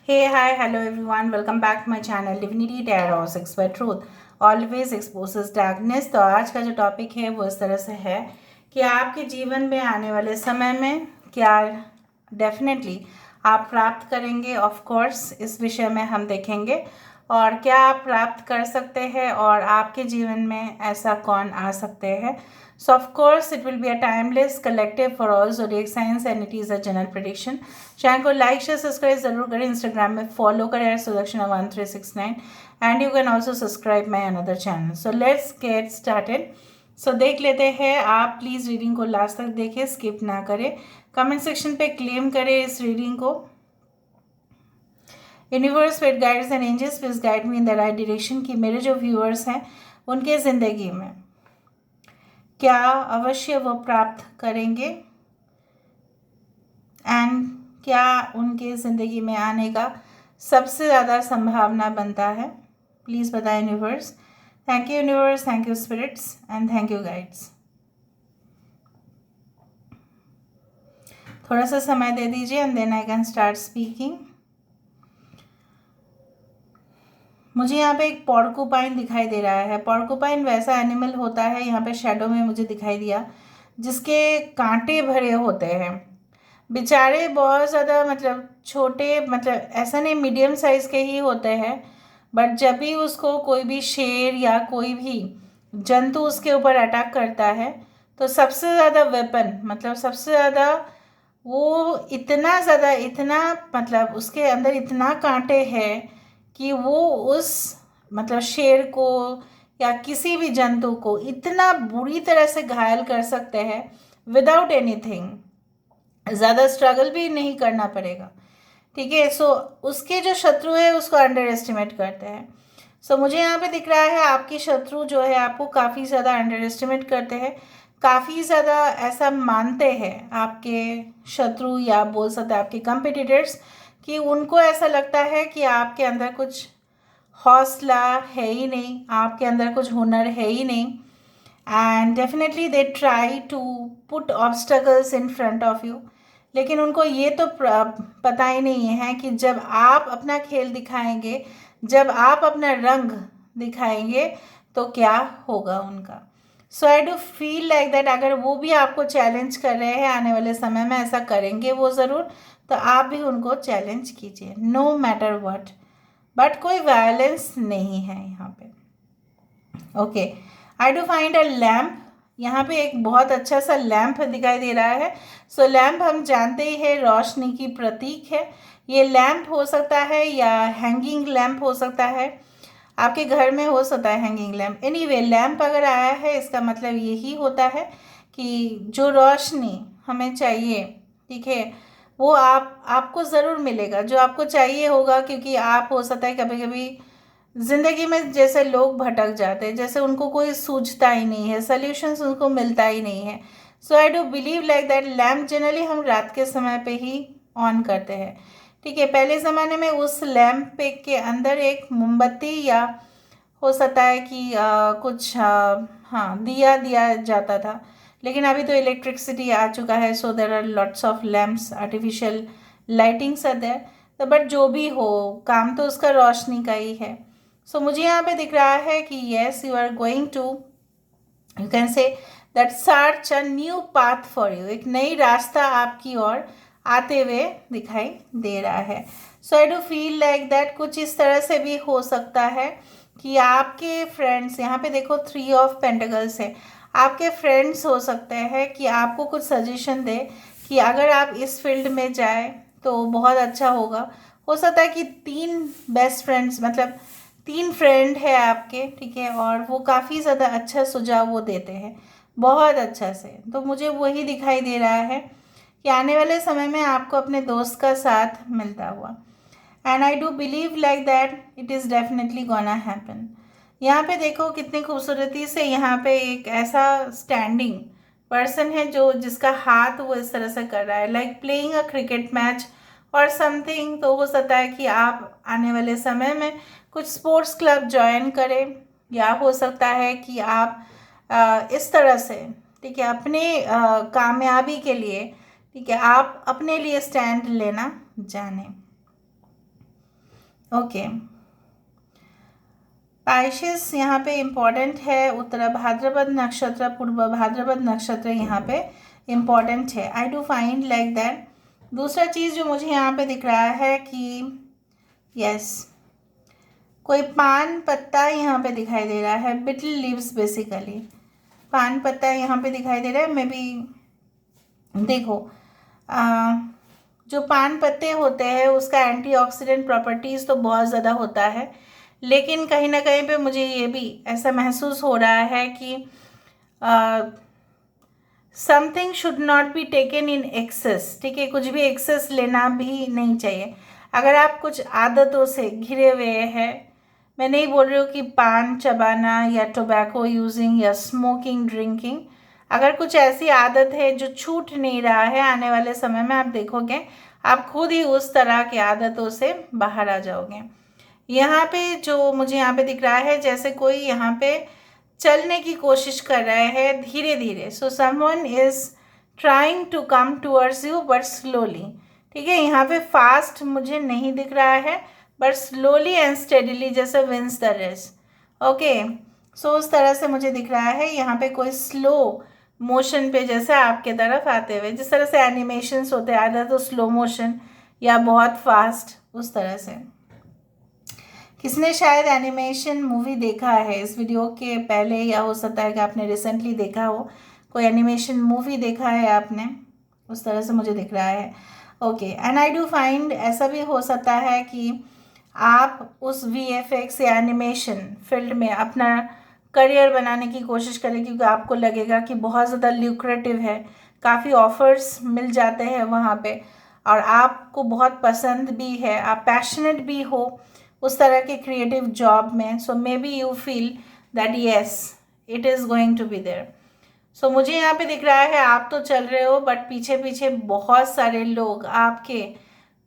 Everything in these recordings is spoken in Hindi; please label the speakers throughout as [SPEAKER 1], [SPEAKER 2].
[SPEAKER 1] Hey, hi, hello everyone. Welcome back to my channel Divinity Tarot Expert Truth Always Exposes Darkness। तो आज का जो टॉपिक है वो इस तरह से है कि आपके जीवन में आने वाले समय में क्या डेफिनेटली आप प्राप्त करेंगे। ऑफ कोर्स इस विषय में हम देखेंगे और क्या आप प्राप्त कर सकते हैं और आपके जीवन में ऐसा कौन आ सकते हैं। So of course it will be a timeless collective for all zodiac signs and it is a general prediction। Channel को लाइक शेयर सब्सक्राइब जरूर करें, इंस्टाग्राम में फॉलो करें Sudakshina 1369 and you can also subscribe my another channel. So let's get started. So देख लेते हैं, आप प्लीज़ रीडिंग को लास्ट तक देखें, स्किप ना करें। कमेंट सेक्शन पे क्लेम करें इस रीडिंग को। Universe with guides and angels please guide me in the right direction कि मेरे जो व्यूअर्स हैं उनके ज़िंदगी में क्या अवश्य वो प्राप्त करेंगे एंड क्या उनके ज़िंदगी में आने का सबसे ज़्यादा संभावना बनता है। प्लीज़ बताएं universe. Thank you universe, thank you spirits and thank you guides. थोड़ा सा समय दे दीजिए and then I can start speaking. मुझे यहाँ पे एक पॉर्कुपाइन दिखाई दे रहा है। पॉर्कुपाइन वैसा एनिमल होता है, यहाँ पे शेडो में मुझे दिखाई दिया, जिसके कांटे भरे होते हैं। बेचारे बहुत ज़्यादा मतलब छोटे, मतलब ऐसा नहीं मीडियम साइज़ के ही होते हैं, बट जब भी उसको कोई भी शेर या कोई भी जंतु उसके ऊपर अटैक करता है तो सबसे ज़्यादा वेपन, मतलब सबसे ज़्यादा वो इतना ज़्यादा, इतना मतलब उसके अंदर इतना कांटे हैं कि वो उस मतलब शेर को या किसी भी जंतु को इतना बुरी तरह से घायल कर सकते हैं विदाउट एनीथिंग। ज़्यादा स्ट्रगल भी नहीं करना पड़ेगा, ठीक है। सो उसके जो शत्रु है उसको अंडर एस्टिमेट करते हैं। सो मुझे यहाँ पे दिख रहा है आपकी शत्रु जो है आपको काफ़ी ज़्यादा अंडर एस्टिमेट करते हैं, काफ़ी ज़्यादा ऐसा मानते हैं आपके शत्रु, या बोल सकते हैं आपके कंपिटिटर्स, कि उनको ऐसा लगता है कि आपके अंदर कुछ हौसला है ही नहीं, आपके अंदर कुछ हुनर है ही नहीं। And definitely they try to put obstacles in front of you. लेकिन उनको ये तो पता ही नहीं है कि जब आप अपना खेल दिखाएंगे, जब आप अपना रंग दिखाएंगे तो क्या होगा उनका। So I do feel like that अगर वो भी आपको चैलेंज कर रहे हैं, आने वाले समय में ऐसा करेंगे वो ज़रूर, तो आप भी उनको चैलेंज कीजिए नो मैटर व्हाट। बट कोई वायलेंस नहीं है यहाँ पे। Okay, I do find a lamp. यहाँ पे एक बहुत अच्छा सा लैम्प दिखाई दे रहा है। सो लैम्प हम जानते ही है रोशनी की प्रतीक है। ये लैम्प हो सकता है या हैंगिंग लैम्प हो सकता है, आपके घर में हो सकता है हैंगिंग लैम्प। एनीवे लैम्प अगर आया है इसका मतलब यही होता है कि जो रोशनी हमें चाहिए, ठीक है, वो आपको ज़रूर मिलेगा, जो आपको चाहिए होगा। क्योंकि आप हो सकता है कभी कभी ज़िंदगी में जैसे लोग भटक जाते हैं, जैसे उनको कोई सूझता ही नहीं है, सोल्यूशंस उनको मिलता ही नहीं है। So I do believe like that lamp generally हम रात के समय पे ही ऑन करते हैं, ठीक है। पहले ज़माने में उस लैम्प पे के अंदर एक मोमबत्ती या हो सकता है कि कुछ हाँ दिया दिया जाता था। लेकिन अभी तो इलेक्ट्रिसिटी आ चुका है, so there are lots of lamps, artificial lightings are there. तो बट जो भी हो, काम तो उसका रोशनी का ही है। सो मुझे यहाँ पे दिख रहा है कि yes you are going to, you can say that search a new path for you. एक नई रास्ता आपकी ओर आते हुए दिखाई दे रहा है। So I do feel like that कुछ इस तरह से भी हो सकता है कि आपके फ्रेंड्स, यहाँ पे देखो 3 ऑफ पेंटिकल्स है, आपके फ्रेंड्स हो सकते हैं कि आपको कुछ सजेशन दे कि अगर आप इस फील्ड में जाए तो बहुत अच्छा होगा। हो सकता है कि 3 बेस्ट फ्रेंड्स, मतलब 3 फ्रेंड है आपके, ठीक है, और वो काफ़ी ज़्यादा अच्छा सुझाव वो देते हैं बहुत अच्छा से। तो मुझे वही दिखाई दे रहा है कि आने वाले समय में आपको अपने दोस्त का साथ मिलता हुआ। And I do believe like that it is definitely gonna happen. यहाँ पे देखो कितनी खूबसूरती से यहाँ पे एक ऐसा स्टैंडिंग पर्सन है जो जिसका हाथ वो इस तरह से कर रहा है, like playing a cricket match और समथिंग। तो हो सकता है कि आप आने वाले समय में कुछ स्पोर्ट्स क्लब ज्वाइन करें, या हो सकता है कि आप इस तरह से, ठीक है, अपने कामयाबी के लिए, ठीक है, आप अपने लिए स्टैंड लेना जानें। ओके, पाइसेस यहाँ पे इम्पॉर्टेंट है, उत्तर भाद्रपद नक्षत्र, पूर्व भाद्रपद नक्षत्र यहाँ पे इम्पॉर्टेंट है। I do find like that. दूसरा चीज़ जो मुझे यहाँ पे दिख रहा है कि यस, कोई पान पत्ता यहाँ पे दिखाई दे रहा है, बिटल लीव्स बेसिकली, पान पत्ता यहाँ पे दिखाई दे रहा है। मे बी देखो, जो पान पत्ते होते हैं उसका एंटीऑक्सीडेंट प्रॉपर्टीज़ तो बहुत ज़्यादा होता है, लेकिन कहीं ना कहीं पे मुझे ये भी ऐसा महसूस हो रहा है कि something should not be taken in excess. ठीक है, कुछ भी एक्सेस लेना भी नहीं चाहिए। अगर आप कुछ आदतों से घिरे हुए हैं, मैं नहीं बोल रही हूँ कि पान चबाना या टोबैको यूजिंग या स्मोकिंग ड्रिंकिंग, अगर कुछ ऐसी आदत है जो छूट नहीं रहा है, आने वाले समय में आप देखोगे आप खुद ही उस तरह की आदतों से बाहर आ जाओगे। यहाँ पे जो मुझे यहाँ पे दिख रहा है, जैसे कोई यहाँ पे चलने की कोशिश कर रहा है धीरे धीरे। So someone is trying to come towards you but slowly. ठीक है, यहाँ पे फास्ट मुझे नहीं दिख रहा है, बट स्लोली एंड स्टेडीली जैसे विंस द रेस। ओके, सो उस तरह से मुझे दिख रहा है यहाँ पे कोई स्लो मोशन पे जैसे आपके तरफ आते हुए, जिस तरह से एनिमेशंस होते हैं, आधा तो स्लो मोशन या बहुत फास्ट, उस तरह से। किसने शायद एनिमेशन मूवी देखा है इस वीडियो के पहले, या हो सकता है कि आपने रिसेंटली देखा हो, कोई एनिमेशन मूवी देखा है आपने, उस तरह से मुझे दिख रहा है। Okay, and I do find ऐसा भी हो सकता है कि आप उस VFX या एनिमेशन फील्ड में अपना करियर बनाने की कोशिश करें, क्योंकि आपको लगेगा कि बहुत ज़्यादा ल्यूक्रेटिव है, काफ़ी ऑफर्स मिल जाते हैं वहाँ पे, और आपको बहुत पसंद भी है, आप पैशनेट भी हो उस तरह के क्रिएटिव जॉब में। So may be you feel that yes it is going to be there. So मुझे यहाँ पे दिख रहा है आप तो चल रहे हो, बट पीछे पीछे बहुत सारे लोग आपके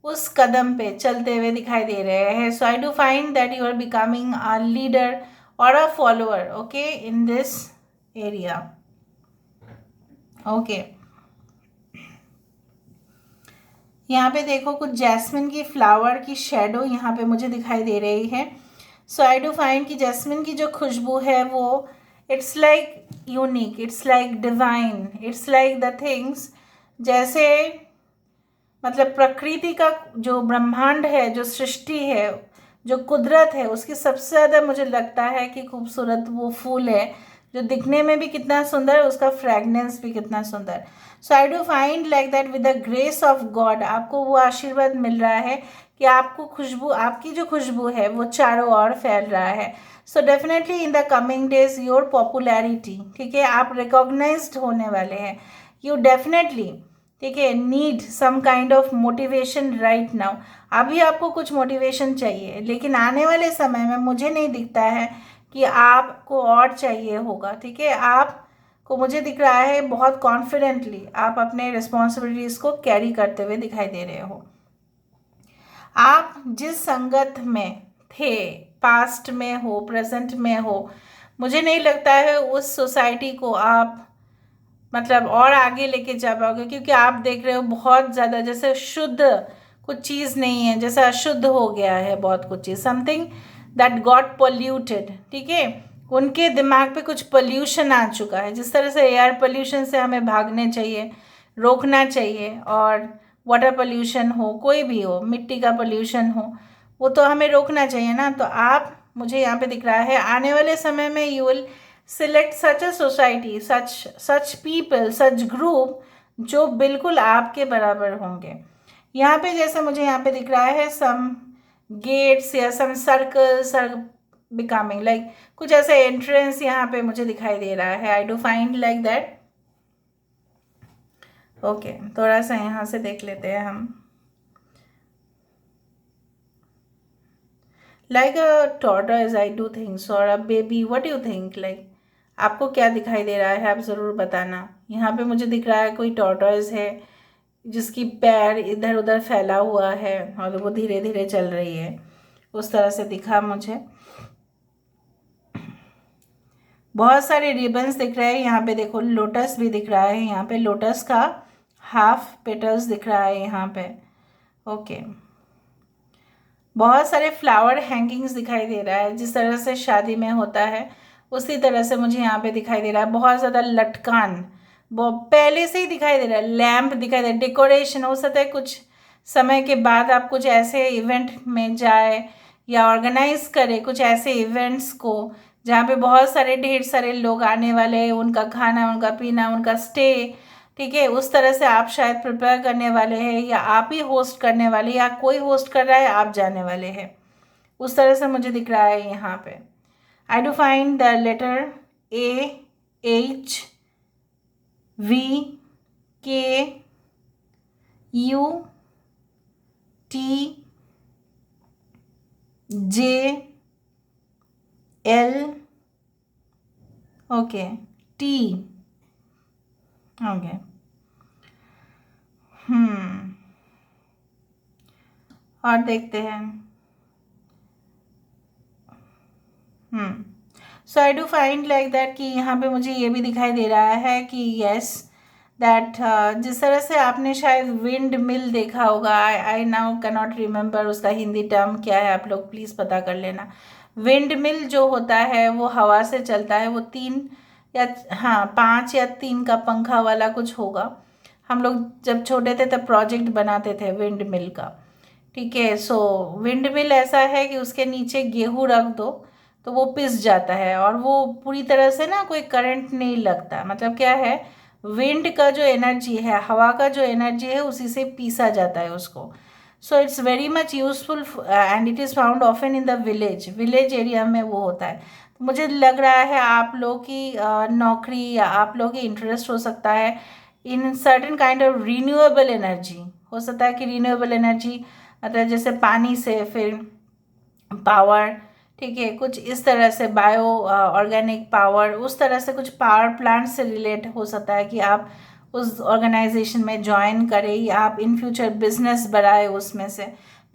[SPEAKER 1] उस कदम पे चलते हुए दिखाई दे रहे हैं। So I do find that you are becoming a leader और a follower, okay, in this area. Okay, यहाँ पे देखो कुछ जैस्मिन की फ्लावर की शेडो यहाँ पे मुझे दिखाई दे रही है। सो आई डू फाइंड कि जैस्मिन की जो खुशबू है वो it's like unique, it's like divine, it's like the things, जैसे मतलब प्रकृति का जो ब्रह्मांड है, जो सृष्टि है, जो कुदरत है, उसकी सबसे ज़्यादा मुझे लगता है कि खूबसूरत वो फूल है, जो दिखने में भी कितना सुंदर है, उसका फ्रेगनेंस भी कितना सुंदर। So I do find like that with the grace of God आपको वो आशीर्वाद मिल रहा है कि आपको खुशबू, आपकी जो खुशबू है वो चारों ओर फैल रहा है। So definitely in the coming days your popularity, ठीक है, आप रिकॉग्नाइज्ड होने वाले हैं। यू डेफिनेटली, ठीक है, need some kind of motivation right now. अभी आपको कुछ मोटिवेशन चाहिए, लेकिन आने वाले समय में मुझे नहीं दिखता है कि आपको और चाहिए होगा। ठीक है, आपको मुझे दिख रहा है बहुत कॉन्फिडेंटली आप अपने रिस्पॉन्सिबिलिटीज़ को कैरी करते हुए दिखाई दे रहे हो। आप जिस संगत में थे, पास्ट में हो, प्रेजेंट में हो, मुझे नहीं लगता है उस सोसाइटी को आप मतलब और आगे लेके जा पाओगे, क्योंकि आप देख रहे हो बहुत ज़्यादा जैसे शुद्ध कुछ चीज़ नहीं है, जैसे अशुद्ध हो गया है बहुत कुछ चीज़, समथिंग दैट गॉट पोल्यूटेड। ठीक है, उनके दिमाग पे कुछ पोल्यूशन आ चुका है। जिस तरह से एयर पोल्यूशन से हमें भागने चाहिए, रोकना चाहिए, और वाटर पोल्यूशन हो, कोई भी हो, मिट्टी का पोल्यूशन हो, वो तो हमें रोकना चाहिए ना। तो आप, मुझे यहाँ पे दिख रहा है आने वाले समय में you will select such a society, such people, such group जो बिल्कुल आपके बराबर होंगे। यहाँ पे जैसे मुझे यहाँ पे दिख रहा है सम गेट्स या सम सर्कल्स आर बिकमिंग लाइक, कुछ ऐसे एंट्रेंस यहाँ पे मुझे दिखाई दे रहा है। I do find like that. Okay, थोड़ा सा यहाँ से देख लेते हैं हम। Like a tortoise I do think, और a baby, what you think, like आपको क्या दिखाई दे रहा है, आप ज़रूर बताना। यहाँ पे मुझे दिख रहा है कोई टॉर्टोइज है जिसकी पैर इधर उधर फैला हुआ है और वो धीरे धीरे चल रही है, उस तरह से दिखा मुझे। बहुत सारे रिबन्स दिख रहे हैं यहाँ पे, देखो लोटस भी दिख रहा है यहाँ पे, लोटस का हाफ पेटल्स दिख रहा है यहाँ पे। ओके, बहुत सारे फ्लावर हैंगिंग्स दिखाई दे रहा है, जिस तरह से शादी में होता है उसी तरह से मुझे यहाँ पे दिखाई दे रहा है। बहुत ज़्यादा लटकान वो पहले से ही दिखाई दे रहा है, लैम्प दिखाई दे रहा है, डेकोरेशन। हो सकता है कुछ समय के बाद आप कुछ ऐसे इवेंट में जाए या ऑर्गेनाइज करें कुछ ऐसे इवेंट्स को जहाँ पे बहुत सारे ढेर सारे लोग आने वाले हैं, उनका खाना, उनका पीना, उनका स्टे, ठीक है, उस तरह से आप शायद प्रिपेयर करने वाले हैं, या आप ही होस्ट करने वाले, या कोई होस्ट कर रहा है, आप जाने वाले हैं, उस तरह से मुझे दिख रहा है यहाँ पे। I do find the letter AHVKUTJL, okay, T, okay, और देखते हैं। So I do find like that कि यहाँ पे मुझे ये भी दिखाई दे रहा है कि यस दैट जिस तरह से आपने शायद विंड मिल देखा होगा, I now can not remember उसका हिंदी टर्म क्या है, आप लोग प्लीज़ पता कर लेना। विंड मिल जो होता है वो हवा से चलता है, वो 5 या 3 का पंखा वाला कुछ होगा। हम लोग जब छोटे थे तब प्रोजेक्ट बनाते थे विंड मिल का, ठीक है। सो विंड मिल ऐसा है कि उसके नीचे गेहूँ रख दो तो वो पिस जाता है, और वो पूरी तरह से ना कोई करंट नहीं लगता। मतलब क्या है, विंड का जो एनर्जी है, हवा का जो एनर्जी है, उसी से पीसा जाता है उसको। So it's very much useful and it is found often in the village area में वो होता है। तो मुझे लग रहा है आप लोग की नौकरी या आप लोग की इंटरेस्ट हो सकता है in certain kind of renewable energy. हो सकता है कि रीन्यूएबल एनर्जी मतलब जैसे पानी से फिर पावर, ठीक है, कुछ इस तरह से बायो ऑर्गेनिक पावर, उस तरह से कुछ पावर प्लांट से रिलेट हो सकता है कि आप उस ऑर्गेनाइजेशन में ज्वाइन करें, या आप इन फ्यूचर बिजनेस बढ़ाए उसमें से,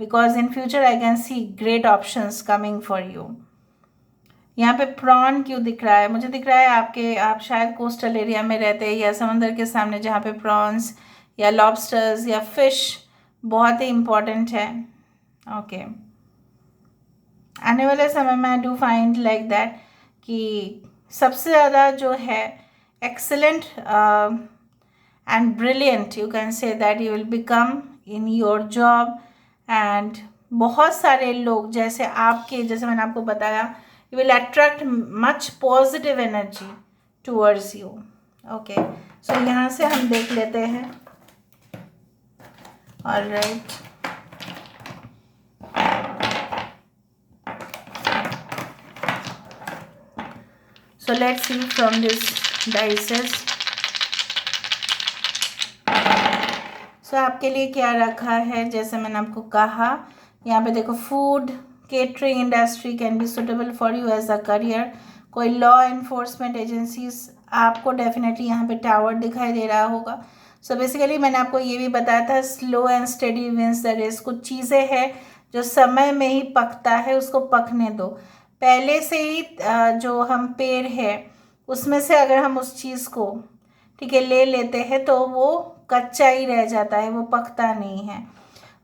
[SPEAKER 1] because in future I can see great options coming for you. यहाँ पे प्रॉन क्यों दिख रहा है? मुझे दिख रहा है आप शायद कोस्टल एरिया में रहते हैं या समंदर के सामने, जहाँ पे प्रॉन्स या लॉबस्टर्स या फिश बहुत ही इम्पॉर्टेंट है। ओके, आने वाले समय में I do find like that कि सबसे ज़्यादा जो है excellent and brilliant, you can say that you will become in your job, and बहुत सारे लोग जैसे मैंने आपको बताया, you will attract much positive energy towards you. Okay, so यहाँ से हम देख लेते हैं। Alright, so let's see from this dices. So आपके लिए क्या रखा है? जैसे मैंने आपको कहा, यहाँ पे देखो, food catering industry can be suitable for you as a career. कोई लॉ एनफोर्समेंट एजेंसीज, आपको डेफिनेटली यहाँ पे टावर दिखाई दे रहा होगा। सो बेसिकली मैंने आपको ये भी बताया था, slow and steady wins the race. कुछ चीज़ें हैं जो समय में ही पकता है, उसको पकने दो। पहले से ही जो हम पेड़ है उसमें से अगर हम उस चीज़ को, ठीक है, ले लेते हैं तो वो कच्चा ही रह जाता है, वो पकता नहीं है।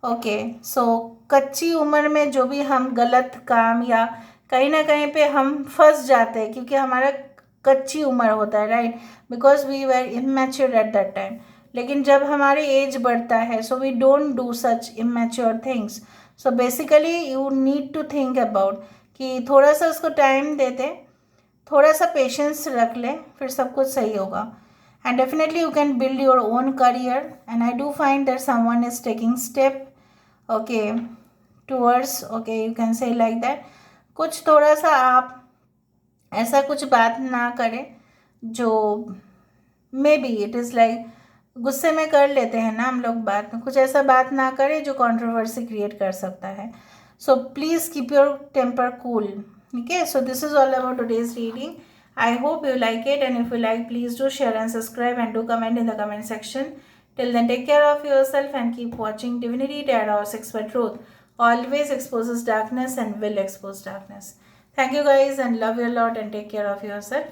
[SPEAKER 1] ओके, सो कच्ची उम्र में जो भी हम गलत काम या कहीं ना कहीं पे हम फंस जाते हैं, क्योंकि हमारा कच्ची उम्र होता है, right, because we were immature at that time. लेकिन जब हमारी एज बढ़ता है, so we don't do such immature things. So basically you need to think about कि थोड़ा सा उसको टाइम देते, थोड़ा सा पेशेंस रख ले, फिर सब कुछ सही होगा। And definitely you can build your own career, and I do find that someone is taking step, okay, towards, okay, you can से लाइक दैट। कुछ थोड़ा सा आप ऐसा कुछ बात ना करें जो may be it is like, गुस्से में कर लेते हैं ना हम लोग बात, कुछ ऐसा बात ना करें जो कंट्रोवर्सी क्रिएट कर सकता है। So please keep your temper cool. Okay, so this is all about today's reading. I hope you like it, and if you like, please do share and subscribe, and do comment in the comment section. Till then, take care of yourself and keep watching Divinity Tarot, Expert Truth. Always exposes darkness and will expose darkness. Thank you guys, and love you a lot, and take care of yourself.